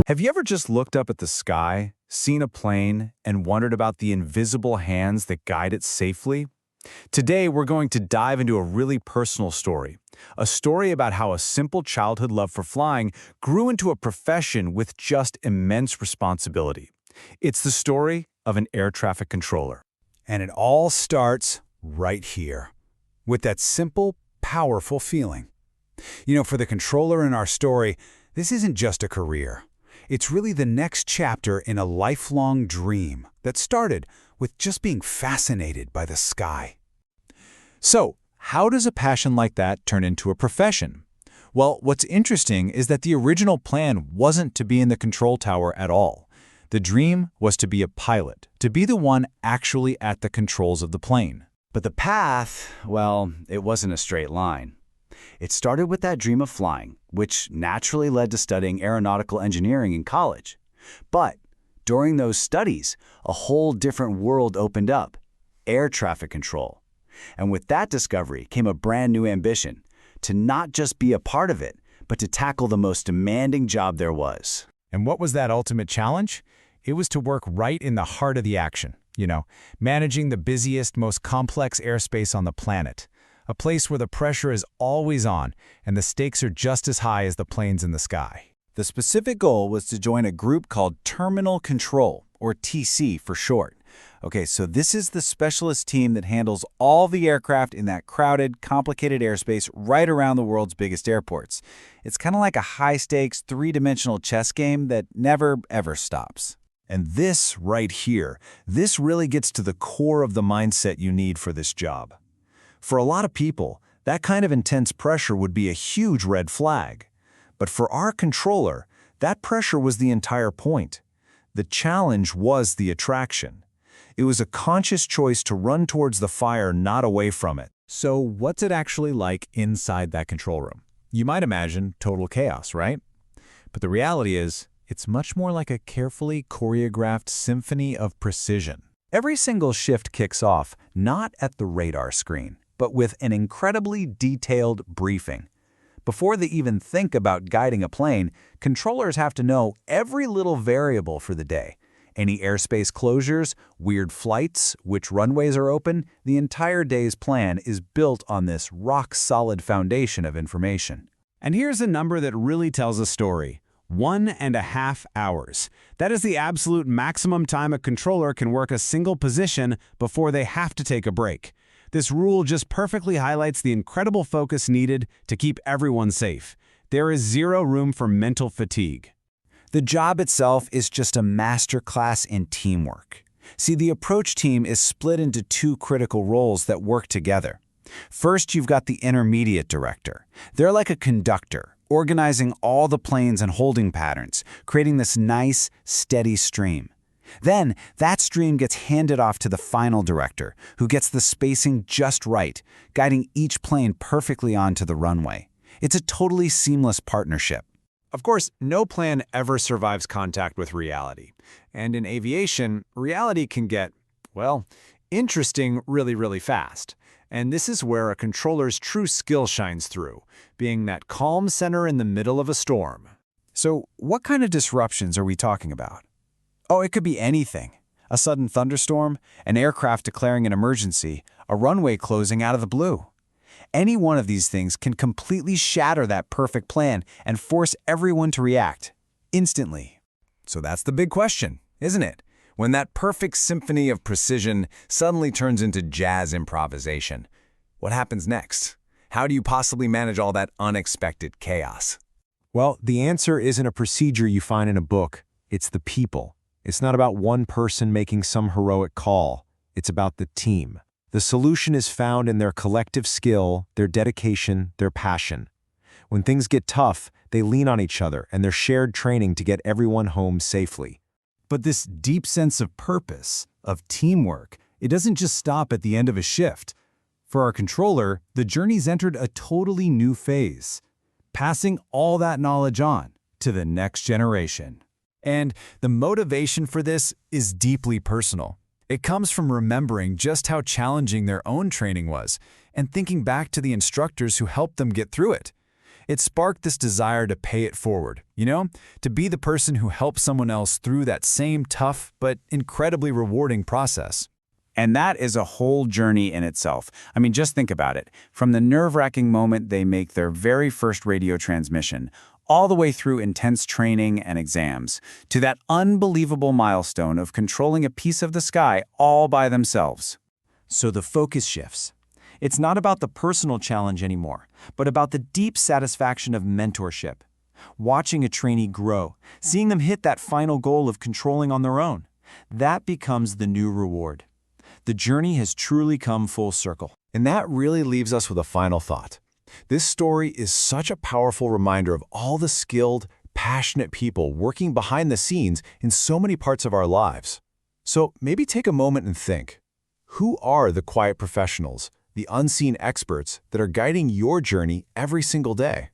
Have you ever just looked up at the sky, seen a plane, and wondered about the invisible hands that guide it safely? Today, we're going to dive into a really personal story. A story about how a simple childhood love for flying grew into a profession with just immense responsibility. It's the story of an air traffic controller. And it all starts right here, with that simple, powerful feeling. For the controller in our story, this isn't just a career. It's really the next chapter in a lifelong dream that started with just being fascinated by the sky. So, how does a passion like that turn into a profession? Well, what's interesting is that the original plan wasn't to be in the control tower at all. The dream was to be a pilot, to be the one actually at the controls of the plane. But the path, well, it wasn't a straight line. It started with that dream of flying, which naturally led to studying aeronautical engineering in college. But during those studies, a whole different world opened up: air traffic control. And with that discovery came a brand new ambition: to not just be a part of it, but to tackle the most demanding job there was. And what was that ultimate challenge? It was to work right in the heart of the action, managing the busiest, most complex airspace on the planet. A place where the pressure is always on and the stakes are just as high as the planes in the sky. The specific goal was to join a group called Terminal Control, or TC for short. Okay, so this is the specialist team that handles all the aircraft in that crowded, complicated airspace right around the world's biggest airports. It's kind of like a high-stakes, three-dimensional chess game that never, ever stops. And this right here, this really gets to the core of the mindset you need for this job. For a lot of people, that kind of intense pressure would be a huge red flag. But for our controller, that pressure was the entire point. The challenge was the attraction. It was a conscious choice to run towards the fire, not away from it. So what's it actually like inside that control room? You might imagine total chaos, right? But the reality is, it's much more like a carefully choreographed symphony of precision. Every single shift kicks off not at the radar screen, but with an incredibly detailed briefing. Before they even think about guiding a plane, controllers have to know every little variable for the day. Any airspace closures, weird flights, which runways are open, the entire day's plan is built on this rock-solid foundation of information. And here's a number that really tells a story: 1.5 hours. That is the absolute maximum time a controller can work a single position before they have to take a break. This rule just perfectly highlights the incredible focus needed to keep everyone safe. There is zero room for mental fatigue. The job itself is just a masterclass in teamwork. See, the approach team is split into two critical roles that work together. First, you've got the intermediate director. They're like a conductor, organizing all the planes and holding patterns, creating this nice, steady stream. Then, that stream gets handed off to the final director, who gets the spacing just right, guiding each plane perfectly onto the runway. It's a totally seamless partnership. Of course, no plan ever survives contact with reality. And in aviation, reality can get, interesting really fast. And this is where a controller's true skill shines through, being that calm center in the middle of a storm. So, what kind of disruptions are we talking about? Oh, it could be anything. A sudden thunderstorm, an aircraft declaring an emergency, a runway closing out of the blue. Any one of these things can completely shatter that perfect plan and force everyone to react instantly. So that's the big question, isn't it? When that perfect symphony of precision suddenly turns into jazz improvisation, what happens next? How do you possibly manage all that unexpected chaos? Well, the answer isn't a procedure you find in a book. It's the people. It's not about one person making some heroic call. It's about the team. The solution is found in their collective skill, their dedication, their passion. When things get tough, they lean on each other and their shared training to get everyone home safely. But this deep sense of purpose, of teamwork, it doesn't just stop at the end of a shift. For our controller, the journey's entered a totally new phase, passing all that knowledge on to the next generation. And the motivation for this is deeply personal. It comes from remembering just how challenging their own training was and thinking back to the instructors who helped them get through it. It sparked this desire to pay it forward, to be the person who helps someone else through that same tough but incredibly rewarding process. And that is a whole journey in itself. I mean, just think about it. From the nerve-wracking moment they make their very first radio transmission, all the way through intense training and exams, to that unbelievable milestone of controlling a piece of the sky all by themselves. So the focus shifts. It's not about the personal challenge anymore, but about the deep satisfaction of mentorship. Watching a trainee grow, seeing them hit that final goal of controlling on their own, that becomes the new reward. The journey has truly come full circle. And that really leaves us with a final thought. This story is such a powerful reminder of all the skilled, passionate people working behind the scenes in so many parts of our lives. So maybe take a moment and think, who are the quiet professionals, the unseen experts that are guiding your journey every single day?